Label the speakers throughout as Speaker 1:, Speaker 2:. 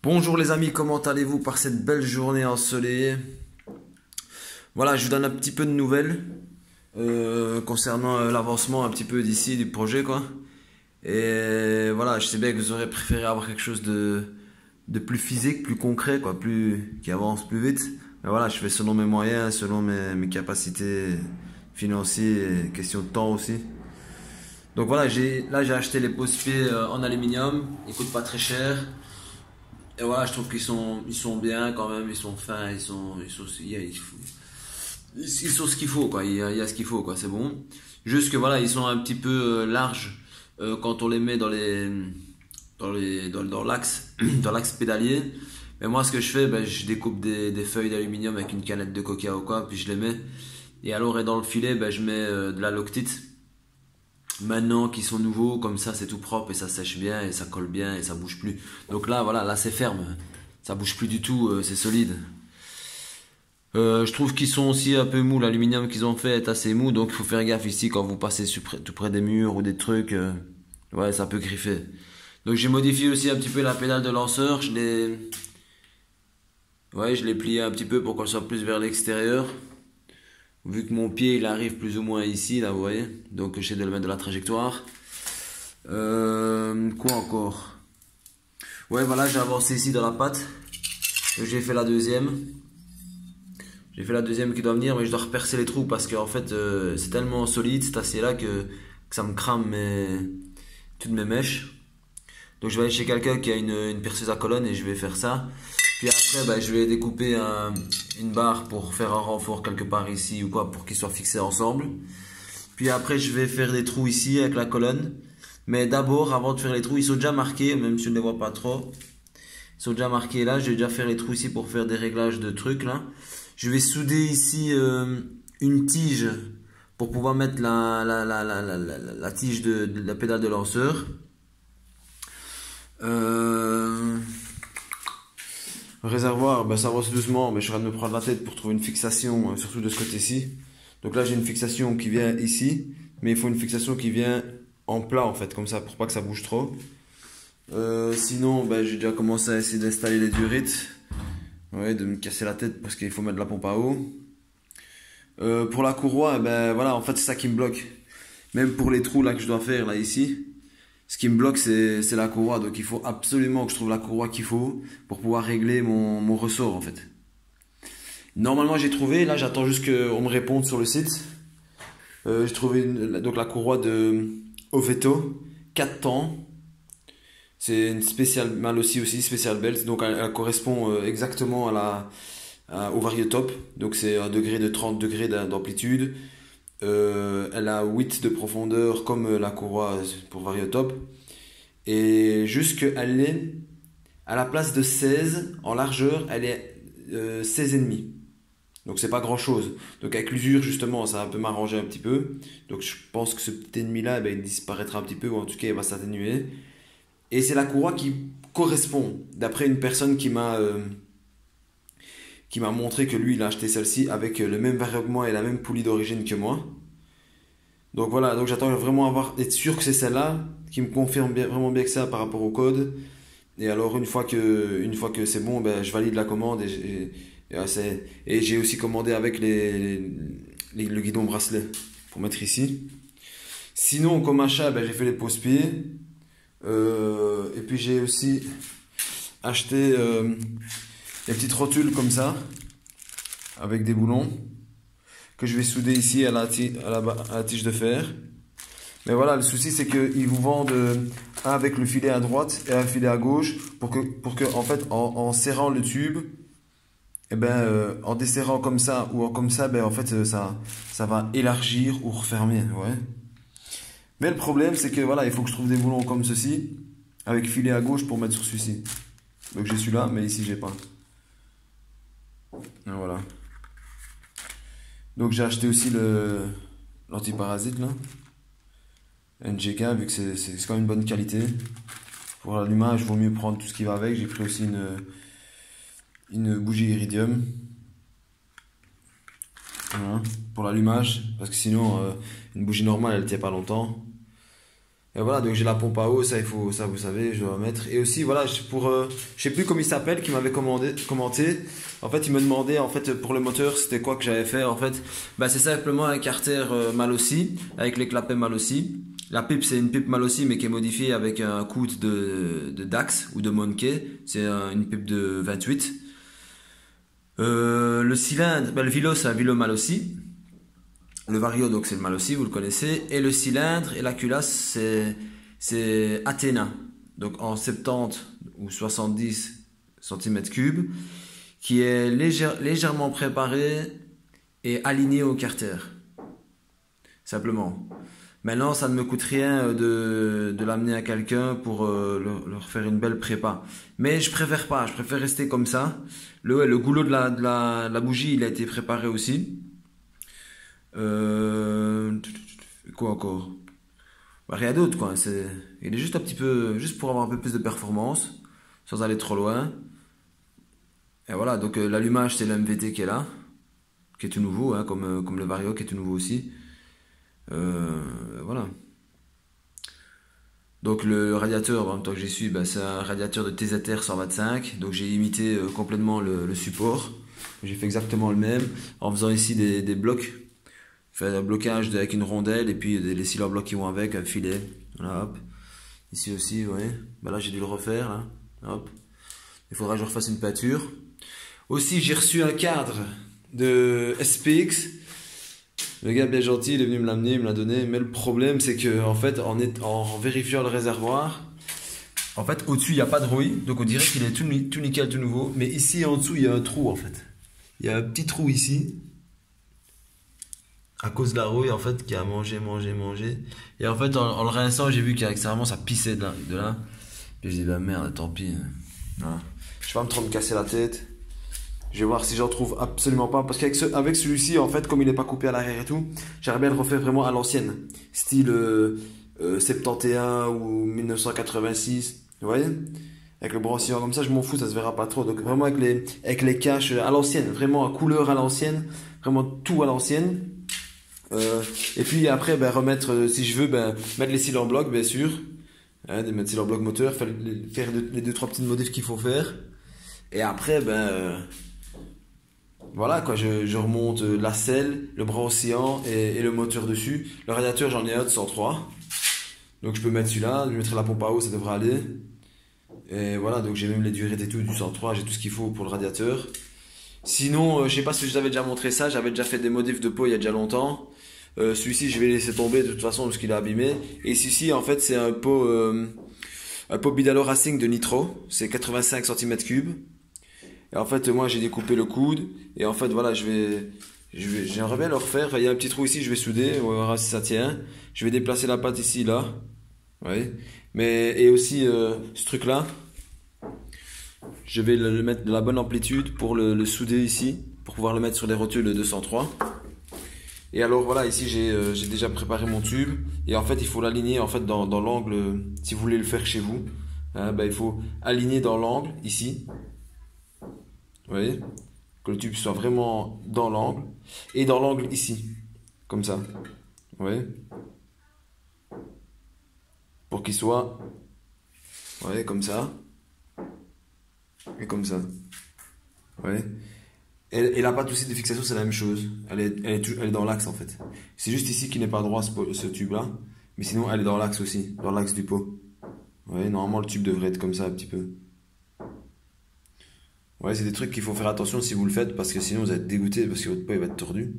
Speaker 1: Bonjour les amis, comment allez-vous par cette belle journée ensoleillée? Voilà, je vous donne un petit peu de nouvelles concernant l'avancement un petit peu d'ici du projet quoi. Et voilà, je sais bien que vous aurez préféré avoir quelque chose de plus physique, plus concret quoi, qui avance plus vite. Mais voilà, je fais selon mes moyens, selon mes capacités financières et question de temps aussi. Donc voilà, j'ai acheté les pose-pieds en aluminium, ils coûtent pas très cher. Et voilà, je trouve qu'ils sont bien quand même, ils sont fins, ils sont ce qu'il faut quoi, il y a ce qu'il faut quoi, c'est bon. Juste que voilà, ils sont un petit peu larges quand on les met dans l'axe, dans l'axe pédalier. Mais moi, ce que je fais, ben, je découpe des feuilles d'aluminium avec une canette de coca ou quoi, puis je les mets. Et alors, et dans le filet, ben, je mets de la Loctite. Maintenant qu'ils sont nouveaux, comme ça c'est tout propre et ça sèche bien et ça colle bien et ça bouge plus. Donc là, voilà, là c'est ferme. Ça bouge plus du tout, c'est solide. Je trouve qu'ils sont aussi un peu mous, l'aluminium qu'ils ont fait est assez mou, donc il faut faire gaffe ici quand vous passez tout près des murs ou des trucs. Ouais, ça peut griffer. Donc j'ai modifié aussi un petit peu la pédale de lanceur. Je l'ai plié un petit peu pour qu'elle soit plus vers l'extérieur. Vu que mon pied il arrive plus ou moins ici, là vous voyez. Donc j'essaie de le mettre de la trajectoire. Quoi encore? Ouais, voilà, j'ai avancé ici dans la pâte. J'ai fait la deuxième. J'ai fait la deuxième qui doit venir, mais je dois repercer les trous parce que en fait, c'est tellement solide cet acier-là que ça me crame toutes mes mèches. Donc je vais aller chez quelqu'un qui a une perceuse à colonne et je vais faire ça. Puis après, bah, je vais découper une barre pour faire un renfort quelque part ici ou quoi pour qu'ils soient fixés ensemble. Puis après, je vais faire des trous ici avec la colonne. Mais d'abord, avant de faire les trous, ils sont déjà marqués, même si je ne les vois pas trop. Ils sont déjà marqués là. Je vais déjà faire les trous ici pour faire des réglages de trucs là. Je vais souder ici une tige pour pouvoir mettre la tige de la pédale de lanceur. Réservoir, ben ça avance doucement, mais je suis en train de me prendre la tête pour trouver une fixation, surtout de ce côté-ci. Donc là, j'ai une fixation qui vient ici, mais il faut une fixation qui vient en plat en fait, comme ça, pour pas que ça bouge trop. Sinon, ben, j'ai déjà commencé à essayer d'installer les durites. Ouais, de me casser la tête parce qu'il faut mettre de la pompe à eau. Pour la courroie, ben voilà, en fait, c'est ça qui me bloque. Même pour les trous là que je dois faire là ici. Ce qui me bloque, c'est la courroie. Donc il faut absolument que je trouve la courroie qu'il faut pour pouvoir régler mon ressort en fait. Normalement j'ai trouvé, là j'attends juste qu'on me réponde sur le site. J'ai trouvé donc la courroie de Oveto, 4 temps. C'est une spéciale mal aussi spéciale belt. Donc elle correspond exactement au variotop. Donc c'est un degré de 30 degrés d'amplitude. Elle a 8 de profondeur comme la courroie pour variotop. Et juste qu'elle est à la place de 16 en largeur, elle est 16,5. Donc c'est pas grand chose. Donc avec l'usure justement ça va un peu m'arranger un petit peu. Donc je pense que ce petit ennemi là il disparaîtra un petit peu ou en tout cas il va s'atténuer. Et c'est la courroie qui correspond d'après une personne qui m'a montré que lui il a acheté celle-ci avec le même variement et la même poulie d'origine que moi. Donc voilà, donc j'attends vraiment être sûr que c'est celle-là qui me confirme vraiment bien que ça par rapport au code. Et alors une fois que c'est bon, ben, je valide la commande et j'ai aussi commandé avec le guidon bracelet pour mettre ici. Sinon comme achat, ben, j'ai fait les pose-pieds. Et puis j'ai aussi acheté des petites rotules comme ça avec des boulons que je vais souder ici à la tige de fer. Mais voilà, le souci c'est qu'ils vous vendent un avec le filet à droite et un filet à gauche pour que en fait en serrant le tube, et ben, en desserrant comme ça ou comme ça, ben, en fait ça va élargir ou refermer. Ouais. Mais le problème c'est que voilà, il faut que je trouve des boulons comme ceci avec filet à gauche pour mettre sur celui-ci. Donc j'ai celui-là, mais ici j'ai pas. Et voilà. Donc j'ai acheté aussi l'antiparasite là. NGK vu que c'est quand même une bonne qualité. Pour l'allumage, il vaut mieux prendre tout ce qui va avec. J'ai pris aussi une bougie iridium. Voilà, pour l'allumage, parce que sinon une bougie normale elle tient pas longtemps. Et voilà, donc j'ai la pompe à eau, ça il faut, ça vous savez, je dois mettre. Et aussi voilà, pour, je sais plus comment il s'appelle, qui m'avait commenté. En fait, il me demandait en fait pour le moteur, c'était quoi que j'avais fait en fait. Bah c'est simplement un carter Malossi avec les clapets Malossi. La pipe c'est une pipe Malossi mais qui est modifiée avec un coude de Dax ou de Monkey. C'est une pipe de 28. Le cylindre, bah, le vilo c'est un vilo Malossi. Le vario, donc c'est le Malossi, vous le connaissez. Et le cylindre et la culasse, c'est Athena. Donc en 70 ou 70 centimètres cubes, qui est légèrement préparé et aligné au carter. Simplement. Maintenant, ça ne me coûte rien de l'amener à quelqu'un pour leur faire une belle prépa. Mais je préfère pas, je préfère rester comme ça. Le goulot de la bougie, il a été préparé aussi. Euh, quoi encore? Bah, rien d'autre quoi. Il est juste un petit peu, juste pour avoir un peu plus de performance, sans aller trop loin. Et voilà, donc l'allumage c'est l'MVT qui est là, qui est tout nouveau, hein, comme le Vario qui est tout nouveau aussi. Voilà. Donc le radiateur, en même temps que j'ai su, bah, c'est un radiateur de TZR 125. Donc j'ai imité complètement le support. J'ai fait exactement le même en faisant ici des blocs. Fait un blocage avec une rondelle et puis les sealer blocs qui vont avec, un filet. Voilà, hop. Ici aussi, ouais. Bah là, j'ai dû le refaire, là. Hop. Il faudra que je refasse une peinture. Aussi, j'ai reçu un cadre de SPX. Le gars bien gentil, il est venu me l'amener, il me l'a donné. Mais le problème, c'est que, en fait, en vérifiant le réservoir, en fait, au-dessus, il n'y a pas de rouille. Donc, on dirait qu'il est tout nickel, tout nouveau. Mais ici, en dessous, il y a un trou, en fait. Il y a un petit trou ici. À cause de la rouille en fait qui a mangé. Et en fait en le rinçant j'ai vu qu'extérieurement ça pissait de là. Puis j'ai dit bah merde tant pis. Voilà. Je vais pas trop me casser la tête. Je vais voir si j'en trouve absolument pas. Parce qu'avec celui-ci en fait comme il n'est pas coupé à l'arrière et tout, j'aimerais bien le refaire vraiment à l'ancienne. Style 71 ou 1986. Vous voyez? Avec le brossillon comme ça je m'en fous, ça se verra pas trop. Donc vraiment avec les caches à l'ancienne. Vraiment à couleur à l'ancienne. Vraiment tout à l'ancienne. Et puis après, ben, remettre, si je veux, ben, mettre les cils en bloc, bien sûr. Hein, de mettre cils en bloc moteur, faire les deux, trois petites modifs qu'il faut faire. Et après, ben, voilà, quoi, je remonte la selle, le bras oscillant et le moteur dessus. Le radiateur, j'en ai un de 103. Donc je peux mettre celui-là, je mettrai la pompe à eau, ça devrait aller. Et voilà, donc j'ai même les durées et tout du 103, j'ai tout ce qu'il faut pour le radiateur. Sinon, je sais pas si je vous avais déjà montré ça, j'avais déjà fait des modifs de peau il y a déjà longtemps. Celui-ci, je vais laisser tomber de toute façon parce qu'il est abîmé. Et celui-ci, en fait, c'est un pot Bidalo Racing de Nitro. C'est 85 centimètres cubes. Et en fait, moi, j'ai découpé le coude. Et en fait, voilà, j'aimerais bien le refaire. Enfin, il y a un petit trou ici, je vais souder. On verra si ça tient. Je vais déplacer la patte ici, là. Ouais. Et aussi, ce truc-là. Je vais le mettre de la bonne amplitude pour le souder ici. Pour pouvoir le mettre sur les rotules de 203. Et alors voilà, ici j'ai déjà préparé mon tube et en fait il faut l'aligner en fait dans l'angle si vous voulez le faire chez vous. Hein, bah, il faut aligner dans l'angle ici. Vous voyez? Que le tube soit vraiment dans l'angle et dans l'angle ici. Comme ça. Vous voyez? Pour qu'il soit vous voyez, comme ça et comme ça. Vous voyez? Et la patte aussi de fixation, c'est la même chose. Elle est dans l'axe en fait. C'est juste ici qui n'est pas droit ce tube-là. Mais sinon, elle est dans l'axe aussi, dans l'axe du pot. Ouais, normalement, le tube devrait être comme ça un petit peu. Ouais, c'est des trucs qu'il faut faire attention si vous le faites parce que sinon vous allez être dégoûté parce que votre pot il va être tordu.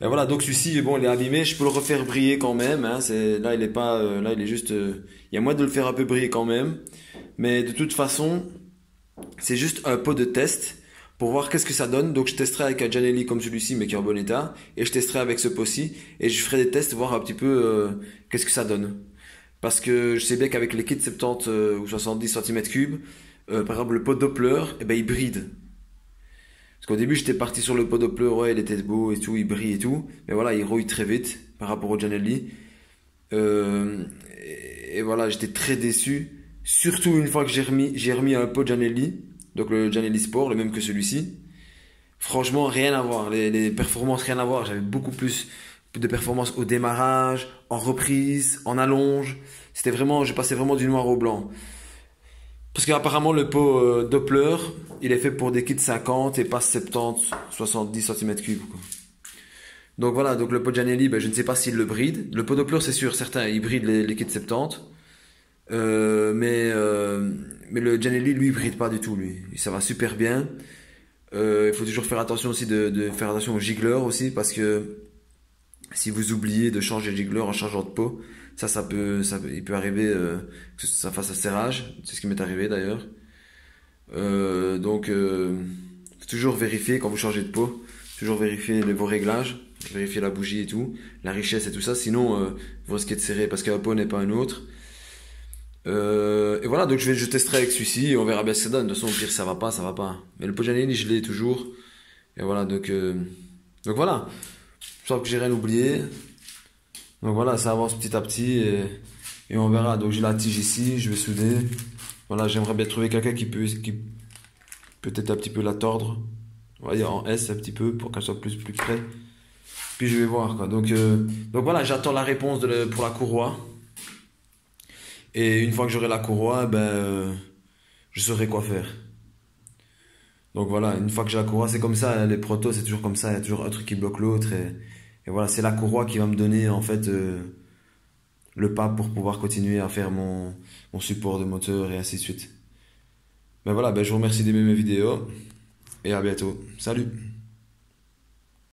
Speaker 1: Et voilà, donc celui-ci, bon, il est abîmé. Je peux le refaire briller quand même. Hein, là, il est pas, là, il est juste. Il y a moyen de le faire un peu briller quand même. Mais de toute façon, c'est juste un pot de test. Pour voir qu'est-ce que ça donne. Donc je testerai avec un Janelli comme celui-ci mais qui est en bon état. Et je testerai avec ce pot-ci. Et je ferai des tests, voir un petit peu qu'est-ce que ça donne. Parce que je sais bien qu'avec les kits 70 ou 70 cm3, par exemple le pot Doppler, eh ben, il bride. Parce qu'au début j'étais parti sur le pot Doppler, ouais il était beau et tout, il brille et tout. Mais voilà, il rouille très vite par rapport au Janelli. Et voilà, j'étais très déçu. Surtout une fois que j'ai remis un pot Janelli. Donc le Janelli Sport, le même que celui-ci. Franchement, rien à voir. Les performances, rien à voir. J'avais beaucoup plus de performance au démarrage, en reprise, en allonge. C'était vraiment, j'ai passé vraiment du noir au blanc. Parce qu'apparemment le pot Doppler, il est fait pour des kits 50 et pas 70, 70 cm3, quoi. Donc voilà, donc le pot Giannelli, ben, je ne sais pas s'il le bride. Le pot Doppler, c'est sûr, certains, ils brident les kits 70. Mais le Giannelli, lui, il bride pas du tout, lui. Ça va super bien. Il faut toujours faire attention aussi de faire attention au giggler aussi, parce que si vous oubliez de changer le giggler en changeant de pot, il peut arriver que ça fasse un serrage. C'est ce qui m'est arrivé d'ailleurs. Faut toujours vérifier quand vous changez de pot, toujours vérifier vos réglages, vérifier la bougie et tout, la richesse et tout ça. Sinon, vous risquez de serrer parce qu'un pot n'est pas un autre. Et voilà, donc je testerai avec celui-ci et on verra bien ce que ça donne. De toute façon, au pire, ça va pas, ça va pas. Mais le pot Giannelli, je l'ai toujours. Et voilà, donc voilà. Je pense que j'ai rien oublié. Donc voilà, ça avance petit à petit et on verra. Donc j'ai la tige ici, je vais souder. Voilà, j'aimerais bien trouver quelqu'un qui peut-être un petit peu la tordre. On va dire en S un petit peu pour qu'elle soit plus près. Puis je vais voir quoi. Donc voilà, j'attends la réponse pour la courroie. Et une fois que j'aurai la courroie, je saurai quoi faire. Donc voilà, une fois que j'ai la courroie, c'est comme ça, les protos, c'est toujours comme ça, il y a toujours un truc qui bloque l'autre. Et voilà, c'est la courroie qui va me donner en fait le pas pour pouvoir continuer à faire mon support de moteur et ainsi de suite. Ben voilà, je vous remercie d'aimer mes vidéos et à bientôt. Salut!